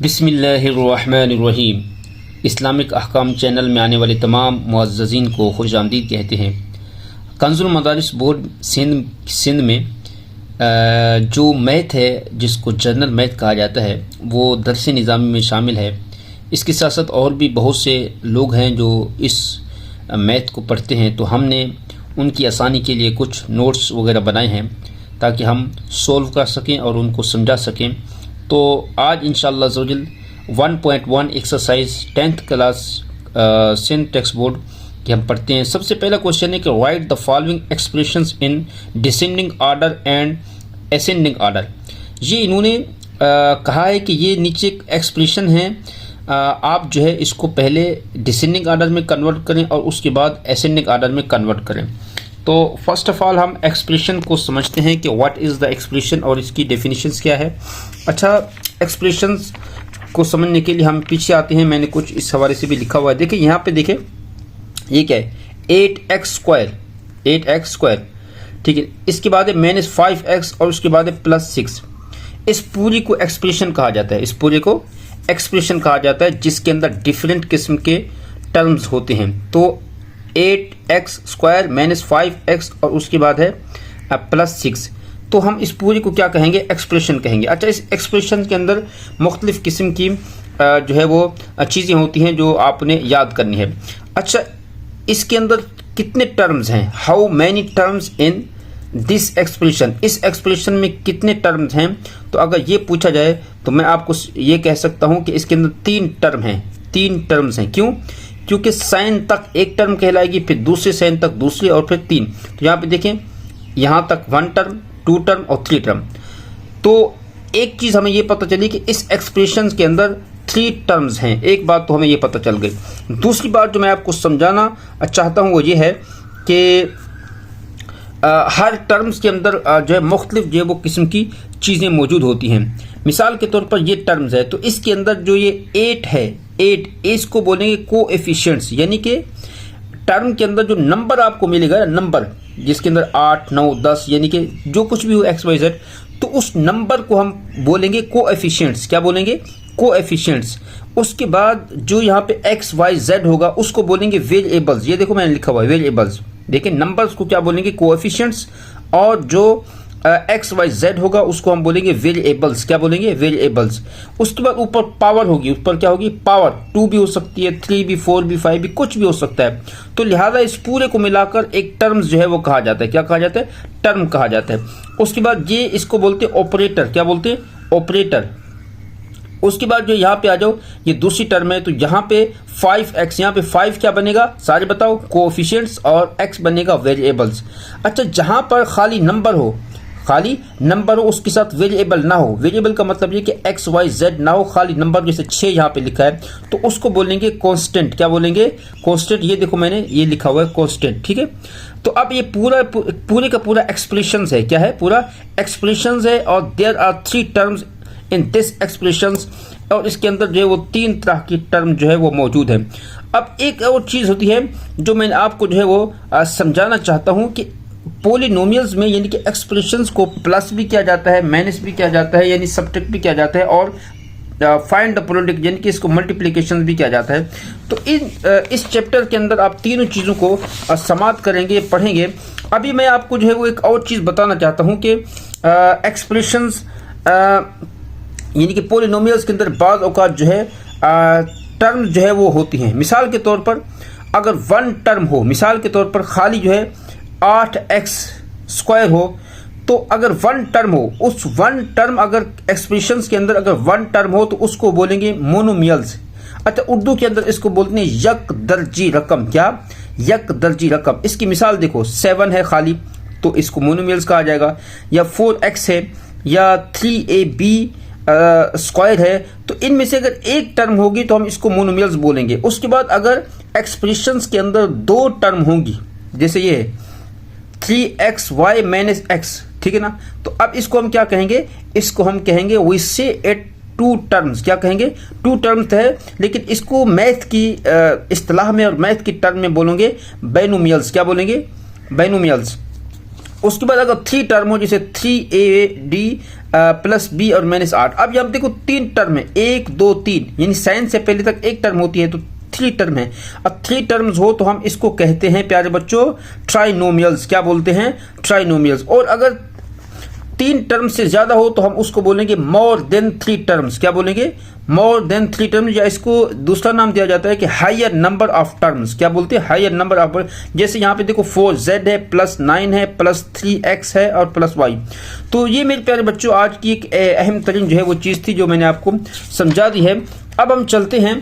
बिस्मिल्लाहिर्रहमानिर्रहीम। इस्लामिक अहकाम चैनल में आने वाले तमाम मुअज़्ज़ज़ीन को खुशामदीद कहते हैं। कंज़ुल मदारिस बोर्ड सिंध में जो मैथ है, जिसको जनरल मैथ कहा जाता है, वो दरस निज़ामी में शामिल है। इसके साथ साथ और भी बहुत से लोग हैं जो इस मैथ को पढ़ते हैं, तो हमने उनकी आसानी के लिए कुछ नोट्स वगैरह बनाए हैं ताकि हम सोल्व कर सकें और उनको समझा सकें। तो आज इंशाअल्लाह ज़ोजिल 1.1 exercise 10th class Sindh text board कि हम पढ़ते हैं। सबसे पहला क्वेश्चन है कि write the following expressions in descending order and ascending order. ये इन्होंने कहा है कि ये नीचे एक्सप्रेशन है, आप जो है इसको पहले डिसेंडिंग ऑर्डर में कन्वर्ट करें और उसके बाद असेंडिंग ऑर्डर में कन्वर्ट करें। तो फर्स्ट ऑफ ऑल हम एक्सप्रेशन को समझते हैं कि व्हाट इज़ द एक्सप्रेशन और इसकी डेफिनेशंस क्या है। अच्छा, एक्सप्रेशंस को समझने के लिए हम पीछे आते हैं। मैंने कुछ इस हवाले से भी लिखा हुआ है। देखिए यहाँ पे देखिए, ये क्या है, 8x स्क्वायर, ठीक है। इसके बाद है -5x और उसके बाद है +6। इस पूरी को एक्सप्रेशन कहा जाता है, इस पूरे को एक्सप्रेशन कहा जाता है जिसके अंदर डिफरेंट किस्म के टर्म्स होते हैं। तो 8x स्क्वायर -5x और उसके बाद है +6, तो हम इस पूरी को क्या कहेंगे, एक्सप्रेशन कहेंगे। अच्छा, इस एक्सप्रेशन के अंदर मुख्तलिफ किस्म की जो है वो चीज़ें होती हैं जो आपने याद करनी है। अच्छा, इसके अंदर कितने टर्म्स हैं, how many terms in this expression, इस एक्सप्रेशन में कितने टर्म्स हैं। तो अगर ये पूछा जाए तो मैं आपको ये कह सकता हूँ कि इसके अंदर 3 टर्म्स हैं। क्यों? क्योंकि साइन तक एक टर्म कहलाएगी, फिर दूसरे साइन तक दूसरी और फिर 3। तो यहाँ पे देखें, यहाँ तक 1 टर्म, 2 टर्म और 3 टर्म। तो एक चीज़ हमें ये पता चली कि इस एक्सप्रेशन के अंदर 3 टर्म्स हैं। एक बात तो हमें ये पता चल गई। दूसरी बात जो मैं आपको समझाना चाहता हूँ वो ये है कि हर टर्म्स के अंदर जो है मुख्तलिफ जो है वो किस्म की चीज़ें मौजूद होती हैं। मिसाल के तौर पर ये टर्म्स है, तो इसके अंदर जो ये 8 है, 8 इसको बोलेंगे कोएफिशिएंट्स, यानी कि टर्म के अंदर जो नंबर आपको मिलेगा, नंबर जिसके अंदर 8, 9, 10 यानी कि जो कुछ भी हो XYZ, तो उस नंबर को हम बोलेंगे कोएफिशिएंट्स। क्या बोलेंगे? कोएफिशिएंट्स। उसके बाद जो यहाँ पे XYZ होगा उसको बोलेंगे वेरिएबल्स। ये देखो मैंने लिखा हुआ है वेरिएबल्स। देखिए, नंबर्स को क्या बोलेंगे, कोएफिशिएंट्स, और जो XYZ होगा उसको हम बोलेंगे वेरिएबल्स। क्या बोलेंगे? वेरिएबल्स। उसके बाद ऊपर पावर होगी, ऊपर क्या होगी, पावर। 2 भी हो सकती है, 3 भी, 4 भी, 5 भी, कुछ भी हो सकता है। तो लिहाजा इस पूरे को मिलाकर एक टर्म्स जो है वो कहा जाता है। क्या कहा जाता है? टर्म कहा जाता है। उसके बाद ये इसको बोलते हैं ऑपरेटर। क्या बोलते हैं? ऑपरेटर। उसके बाद जो यहाँ पे आ जाओ, ये दूसरी टर्म है, तो यहाँ पे 5x, यहाँ पे 5 क्या बनेगा, सारे बताओ, कोएफिशिएंट्स, और x बनेगा वेरिएबल्स। अच्छा, जहाँ पर खाली नंबर हो उसके साथ वेरिएबल ना हो, वेरिएबल का मतलब ये कि XYZ ना हो, खाली नंबर, जैसे 6 यहाँ पे लिखा है, तो उसको बोलेंगे कांस्टेंट। क्या बोलेंगे? कांस्टेंट। ये देखो मैंने ये लिखा हुआ है कांस्टेंट, ठीक है। तो अब ये पूरे का पूरा एक्सप्रेशंस है। क्या है? पूरा एक्सप्रेशंस है, और there are 3 terms in this expressions, और इसके अंदर जो है वो 3 तरह की टर्म जो है वो मौजूद है। अब एक और चीज़ होती है जो मैं आपको जो है वो समझाना चाहता हूँ कि पोलिनोमियल्स में, यानी कि एक्सप्रेशंस को प्लस भी किया जाता है, माइनस भी किया जाता है, यानी सब्ट्रैक्ट भी किया जाता है, और फाइंड द प्रोडक्ट यानी कि इसको मल्टीप्लिकेशन भी किया जाता है। तो इस चैप्टर के अंदर आप तीनों चीज़ों को समाप्त करेंगे, पढ़ेंगे। अभी मैं आपको जो है वो एक और चीज़ बताना चाहता हूँ कि एक्सप्रेशंस यानी कि पोलिनोमियल्स के अंदर बाज़ औक़ात जो है टर्म जो है वो होती हैं। मिसाल के तौर पर अगर 1 टर्म हो, मिसाल के तौर पर खाली जो है 8x स्क्वायर हो, तो अगर 1 टर्म हो, उस 1 टर्म अगर एक्सप्रेशंस के अंदर अगर 1 टर्म हो तो उसको बोलेंगे मोनोमियल्स। अच्छा, उर्दू के अंदर इसको बोलते हैं यक दर्जी रकम। क्या? यक दर्जी रकम। इसकी मिसाल देखो, 7 है खाली, तो इसको मोनोमियल्स कहा जाएगा, या 4x है, या 3ab स्क्वायर है। तो इनमें से अगर एक टर्म होगी तो हम इसको मोनोमियल्स बोलेंगे। उसके बाद अगर एक्सप्रेशंस के अंदर 2 टर्म होंगी, जैसे ये है 3xy - x, ठीक है ना, तो अब इसको हम क्या कहेंगे, इसको हम कहेंगे वी से एट 2 टर्म्स। क्या कहेंगे? 2 टर्म्स है, लेकिन इसको मैथ की इस्तिलाह में और मैथ की टर्म में बोलेंगे बाइनोमियल्स। क्या बोलेंगे? बाइनोमियल्स। उसके बाद अगर 3 टर्म हो, जैसे 3AD प्लस B और -8। अब यहाँ देखो 3 टर्म है, 1 2 3, यानी साइन से पहले तक एक टर्म होती है, तो 3 टर्म है। अब 3 टर्म्स हो तो हम इसको कहते हैं प्यारे बच्चों ट्राइनोमियल्स। क्या बोलते हैं? ट्राइनोमियल्स। और अगर 3 टर्म से ज्यादा हो तो हम उसको बोलेंगे मोर देन 3 टर्म्स। क्या बोलेंगे? मोर देन 3 टर्म्स, या इसको दूसरा नाम दिया जाता है कि हायर नंबर ऑफ टर्म्स। क्या बोलते हैं? Higher number of. जैसे यहाँ पे देखो 4z है, +9 है, +3x है और +y। तो ये मेरे प्यारे बच्चों आज की एक अहम तरीन जो है वो चीज़ थी जो मैंने आपको समझा दी है। अब हम चलते हैं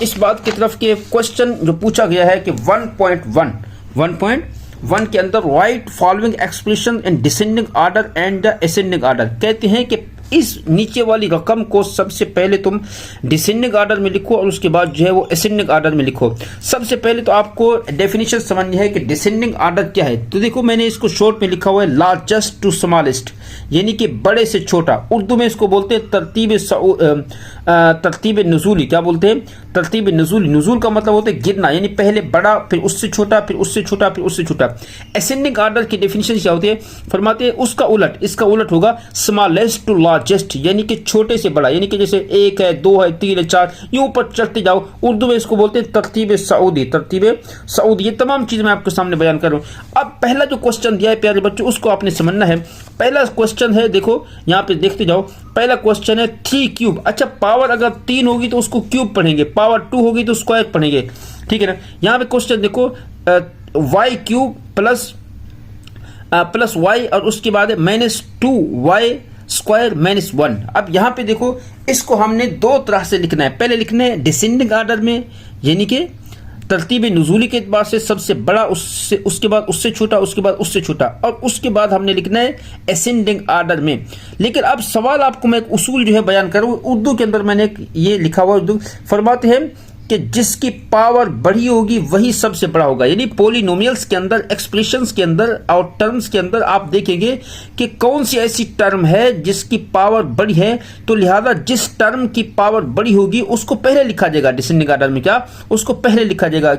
इस बात की तरफ के क्वेश्चन जो पूछा गया है कि 1.1 के अंदर right following expression in descending order and the ascending order. कहते हैं कि इस नीचे वाली रकम को सबसे पहले तुम डिसेंडिंग ऑर्डर में लिखो और उसके बाद जो है वो असेंडिंग ऑर्डर में लिखो। सबसे पहले तो आपको डेफिनेशन समझनी है कि डिसेंडिंग ऑर्डर क्या है। तो देखो मैंने इसको शॉर्ट में लिखा हुआ है लार्जेस्ट टू स्मॉलेस्ट, यानी कि बड़े से छोटा। उर्दू में इसको बोलते हैं तरतीब नुज़ूली। क्या बोलते हैं? तरतीब नुज़ूली। नुज़ूल का मतलब होता है गिरना, यानी पहले बड़ा, फिर उससे छोटा, फिर उससे छोटा, फिर उससे छोटा। असेंडिंग ऑर्डर की डेफिनेशन क्या होती है? फरमाते हैं उसका उलट, इसका उलट होगा स्मॉलेस्ट टू लार्जेस्ट, यानी कि छोटे से बड़ा। यानी कि जैसे 1 है, 2 है, 3 है, 4, ये ऊपर चढ़ते जाओ। उर्दू में इसको बोलते हैं तरतीब सऊदी। तरतीब सऊदी। ये तमाम चीज़ मैं आपके सामने बयान कर रहा हूँ। अब पहला जो क्वेश्चन दिया है प्यारे बच्चों उसको आपने समझना है। पहला क्वेश्चन है, देखो यहाँ पे देखते जाओ। पहला क्वेश्चन है 3 क्यूब। अच्छा, पावर अगर 3 होगी तो उसको क्यूब पढ़ेंगे, पावर 2 होगी तो स्क्वायर पढ़ेंगे, ठीक है ना। यहाँ पे क्वेश्चन देखो y क्यूब प्लस y और उसके बाद -2y स्क्वायर -1। अब यहाँ पे देखो इसको हमने 2 तरह से लिखना है। पहले लिखना है डिसेंडिंग ऑर्डर में, यानी कि तरतीब नुज़ूली के एतबार से सबसे बड़ा, उससे उसके बाद उससे छोटा, उसके बाद उससे छोटा, और उसके बाद हमने लिखना है असेंडिंग ऑर्डर में। लेकिन अब सवाल आपको मैं एक उसूल जो है बयान करूँ, उर्दू के अंदर मैंने ये लिखा हुआ, उर्दू फरमाते हैं कि जिसकी पावर बड़ी होगी वही सबसे बड़ा होगा। यानी पॉलिनोमियल्स के अंदर, एक्सप्रेशंस के अंदर और टर्म्स के अंदर आप देखेंगे कि कौन सी ऐसी टर्म है जिसकी पावर बड़ी है, तो लिहाजा जिस टर्म की पावर बड़ी होगी उसको पहले लिखा जाएगा डिसेंडिंग ऑर्डर में। क्या? उसको पहले लिखा जाएगा,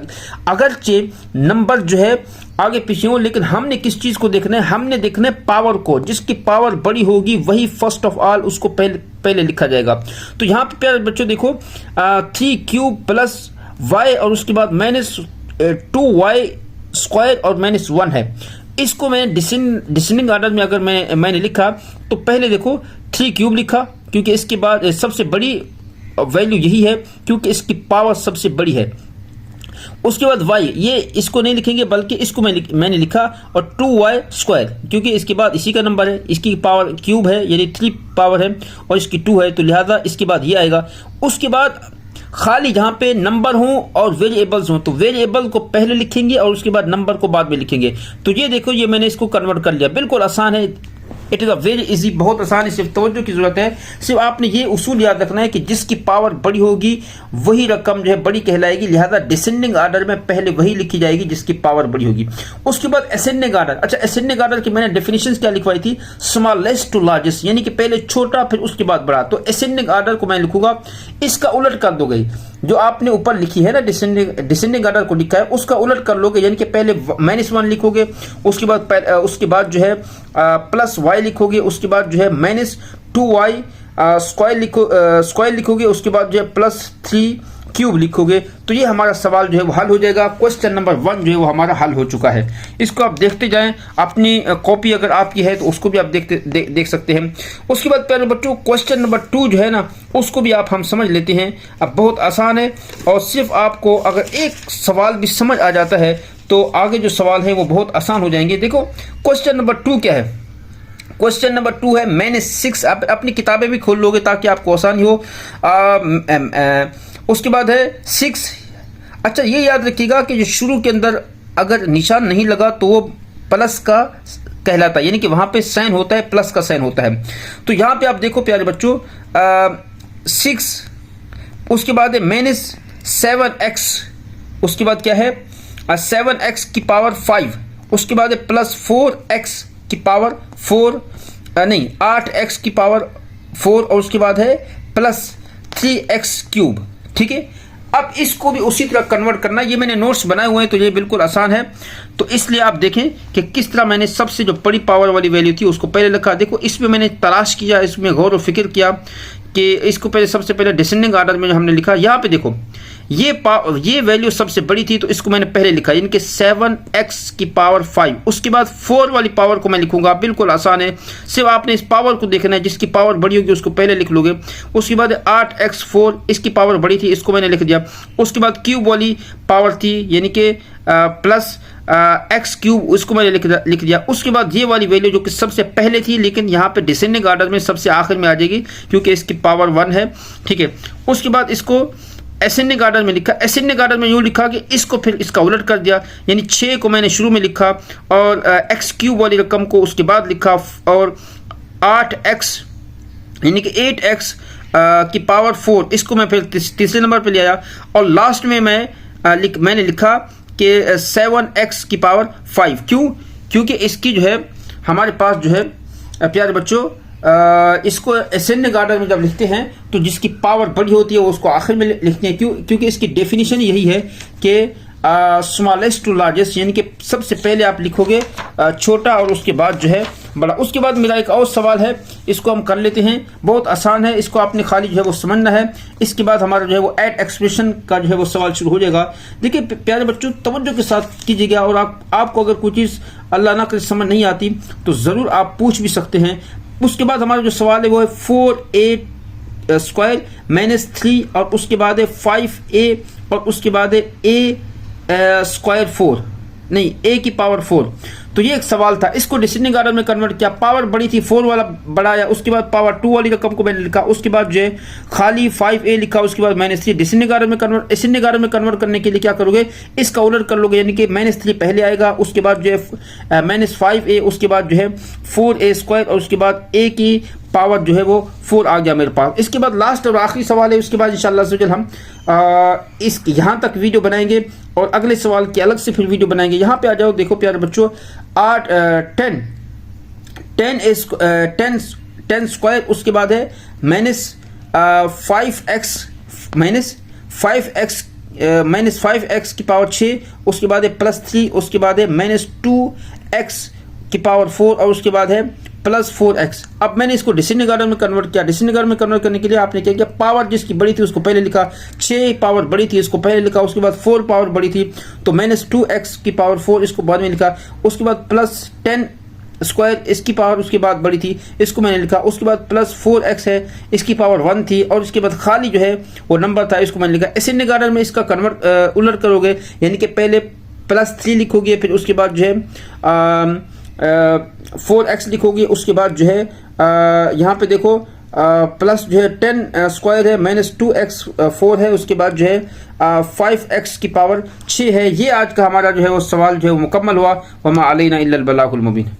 अगरचे नंबर जो है आगे पीछे हो, लेकिन हमने किस चीज को देखना है? हमने देखना है पावर को। जिसकी पावर बड़ी होगी वही फर्स्ट ऑफ ऑल उसको पहले लिखा जाएगा। तो यहाँ पे प्यारे बच्चों देखो 3 क्यूब प्लस y और उसके बाद -2y स्क्वायर और -1 है। इसको मैं डिसेंडिंग ऑर्डर में अगर मैंने लिखा तो पहले देखो 3 क्यूब लिखा, क्योंकि इसके बाद सबसे बड़ी वैल्यू यही है, क्योंकि इसकी पावर सबसे बड़ी है। उसके बाद y, ये इसको नहीं लिखेंगे बल्कि इसको मैंने लिखा और 2y स्क्वायर, क्योंकि इसके बाद इसी का नंबर है, इसकी पावर क्यूब है यानी 3 पावर है और इसकी 2 है, तो लिहाजा इसके बाद ये आएगा। उसके बाद खाली जहाँ पे नंबर हों और वेरिएबल्स हों तो वेरिएबल को पहले लिखेंगे और उसके बाद नंबर को बाद में लिखेंगे। तो ये देखो ये मैंने इसको कन्वर्ट कर लिया, बिल्कुल आसान है। It is a very easy, बहुत आसान है, सिर्फ तवज्जो की जरूरत है। सिर्फ आपने ये उसूल याद रखना है कि जिसकी पावर बड़ी होगी वही रकम जो है बड़ी कहलाएगी, लिहाजा डिसेंडिंग ऑर्डर में पहले वही लिखी जाएगी जिसकी पावर बड़ी होगी। उसके बाद असेंडिंग ऑर्डर। अच्छा, असेंडिंग ऑर्डर की मैंने डेफिनेशन क्या लिखवाई थी? स्मॉलेस्ट टू लार्जेस्ट, यानी कि पहले छोटा फिर उसके बाद बड़ा। तो असेंडिंग ऑर्डर को मैं लिखूंगा, इसका उलट कर दो गई, जो आपने ऊपर लिखी है ना डिसेंडिंग ऑर्डर को लिखा है उसका उलट कर लोगे, यानी कि पहले -1 लिखोगे, उसके बाद जो है +y लिखोगे, उसके बाद जो है -2y स्क्वायर लिखोगे, उसके बाद जो है +3 क्यूब लिखोगे। तो ये हमारा सवाल जो है वो हल हो जाएगा। क्वेश्चन नंबर 1 जो है वो हमारा हल हो चुका है। इसको आप देखते जाएं, अपनी कॉपी अगर आपकी है तो उसको भी आप देख सकते हैं। उसके बाद प्यारे बच्चों क्वेश्चन नंबर 2 जो है ना उसको भी आप हम समझ लेते हैं। अब बहुत आसान है और सिर्फ आपको अगर एक सवाल भी समझ आ जाता है तो आगे जो सवाल है वो बहुत आसान हो जाएंगे। देखो क्वेश्चन नंबर 2 क्या है? क्वेश्चन नंबर 2 है -6। आप अपनी किताबें भी खोल लोगे ताकि आपको आसानी हो। उसके बाद है 6। अच्छा, ये याद रखिएगा कि जो शुरू के अंदर अगर निशान नहीं लगा तो वो प्लस का कहलाता है, यानी कि वहां पे साइन होता है, प्लस का साइन होता है। तो यहाँ पे आप देखो प्यारे बच्चों 6, उसके बाद है -7x, उसके बाद क्या है 7x की पावर 5, उसके बाद है +4x की पावर 8x की पावर 4 और उसके बाद है +3x क्यूब। ठीक है, अब इसको भी उसी तरह कन्वर्ट करना, ये मैंने नोट्स बनाए हुए हैं तो ये बिल्कुल आसान है। तो इसलिए आप देखें कि किस तरह मैंने सबसे जो बड़ी पावर वाली वैल्यू थी उसको पहले लिखा। देखो इसमें मैंने तलाश किया, इसमें गौर व फिक्र किया कि इसको पहले सबसे पहले डिसेंडिंग ऑर्डर में हमने लिखा। यहाँ पे देखो ये वैल्यू सबसे बड़ी थी तो इसको मैंने पहले लिखा, यानी कि 7x की पावर 5। उसके बाद 4 वाली पावर को मैं लिखूंगा, बिल्कुल आसान है, सिर्फ आपने इस पावर को देखना है, जिसकी पावर बड़ी होगी उसको पहले लिख लोगे। उसके बाद 8x4, इसकी पावर बड़ी थी, इसको मैंने लिख दिया। उसके बाद क्यूब वाली पावर थी, यानी कि प्लस एक्स क्यूब, उसको मैंने लिख दिया। उसके बाद ये वाली वैल्यू जो कि सबसे पहले थी, लेकिन यहाँ पे डिसेंडिंग ऑर्डर में सबसे आखिर में आ जाएगी क्योंकि इसकी पावर 1 है, ठीक है। उसके बाद इसको एसेंडिंग ऑर्डर में लिखा। एसेंडिंग ऑर्डर में यूँ लिखा कि इसको फिर इसका उलट कर दिया, यानी 6 को मैंने शुरू में लिखा और एक्स क्यूब वाली रकम को उसके बाद लिखा, और 8x यानी कि 8x की पावर 4 इसको मैं फिर तीसरे नंबर पे ले आया, और लास्ट में मैंने लिखा कि 7x की पावर 5। क्यों? क्योंकि इसकी जो है हमारे पास जो है प्यारे बच्चों इसको असेंडिंग ऑर्डर में जब लिखते हैं तो जिसकी पावर बड़ी होती है वो उसको आखिर में लिखते हैं। क्यों? क्योंकि इसकी डेफिनेशन यही है कि स्मॉलेस्ट टू लार्जेस्ट, यानी कि सबसे पहले आप लिखोगे छोटा और उसके बाद जो है बड़ा। उसके बाद मेरा एक और सवाल है, इसको हम कर लेते हैं, बहुत आसान है, इसको आपने खाली जो है वो समझना है। इसके बाद हमारा जो है वो ऐड एक्सप्रेशन का जो है वो सवाल शुरू हो जाएगा। देखिए प्यारे बच्चों, तवज्जो के साथ कीजिएगा, और आपको अगर कोई चीज़ अल्लाह ना करे समझ नहीं आती तो ज़रूर आप पूछ भी सकते हैं। उसके बाद हमारा जो सवाल है वो है 4a स्क्वायर माइनस 3, और उसके बाद है 5a, और उसके बाद है a स्क्वायर 4, नहीं a की पावर 4। तो ये एक सवाल था, इसको डिसेंडिंग ऑर्डर में कन्वर्ट किया। पावर बड़ी थी, 4 वाला बढ़ाया, उसके बाद पावर 2 वाली रकम को मैंने लिखा, उसके बाद जो है खाली 5a लिखा, उसके बाद -3। डिसेंडिंग ऑर्डर में कन्वर्ट, असेंडिंग ऑर्डर में कन्वर्ट करने के लिए क्या करोगे, इसका उलट कर लोगे, यानी कि -3 पहले आएगा, उसके बाद जो है -5a, उसके बाद जो है 4a स्क्वायर, और उसके बाद a की पावर जो है वो 4 आ गया मेरे पास। इसके बाद लास्ट और आखिरी सवाल है, उसके बाद इंशाअल्लाह हम इस यहाँ तक वीडियो बनाएंगे और अगले सवाल की अलग से फिर वीडियो बनाएंगे। यहाँ पे आ जाओ, देखो प्यारे बच्चों, 10 स्क्वायर, उसके बाद है -5x की पावर 6, उसके बाद है +3, उसके बाद है -2x की पावर 4, और उसके बाद है +4x। अब मैंने इसको डिसेंडिंग ऑर्डर में कन्वर्ट किया। डिसेंडिंग ऑर्डर में कन्वर्ट करने के लिए आपने क्या किया, पावर जिसकी बड़ी थी उसको पहले लिखा, 6 पावर बड़ी थी इसको पहले लिखा, उसके बाद 4 पावर बड़ी थी तो -2x की पावर 4 इसको बाद में लिखा, उसके बाद +10 स्क्वायर इसकी पावर उसके बाद बड़ी थी इसको मैंने लिखा, उसके बाद +4x है इसकी पावर 1 थी, और इसके बाद खाली जो है वो नंबर था इसको मैंने लिखा। असेंडिंग ऑर्डर में इसका कन्वर्ट उलट करोगे, यानी कि पहले +3 लिखोगे, फिर उसके बाद जो है 4x लिखोगे, उसके बाद जो है यहाँ पे देखो प्लस जो है 10 स्क्वायर है, -2x 4 है, उसके बाद जो है 5x की पावर 6 है। ये आज का हमारा जो है वो सवाल जो है वो मुकम्मल हुआ। वमा अलैना इल्लल बलागुल मुबीन।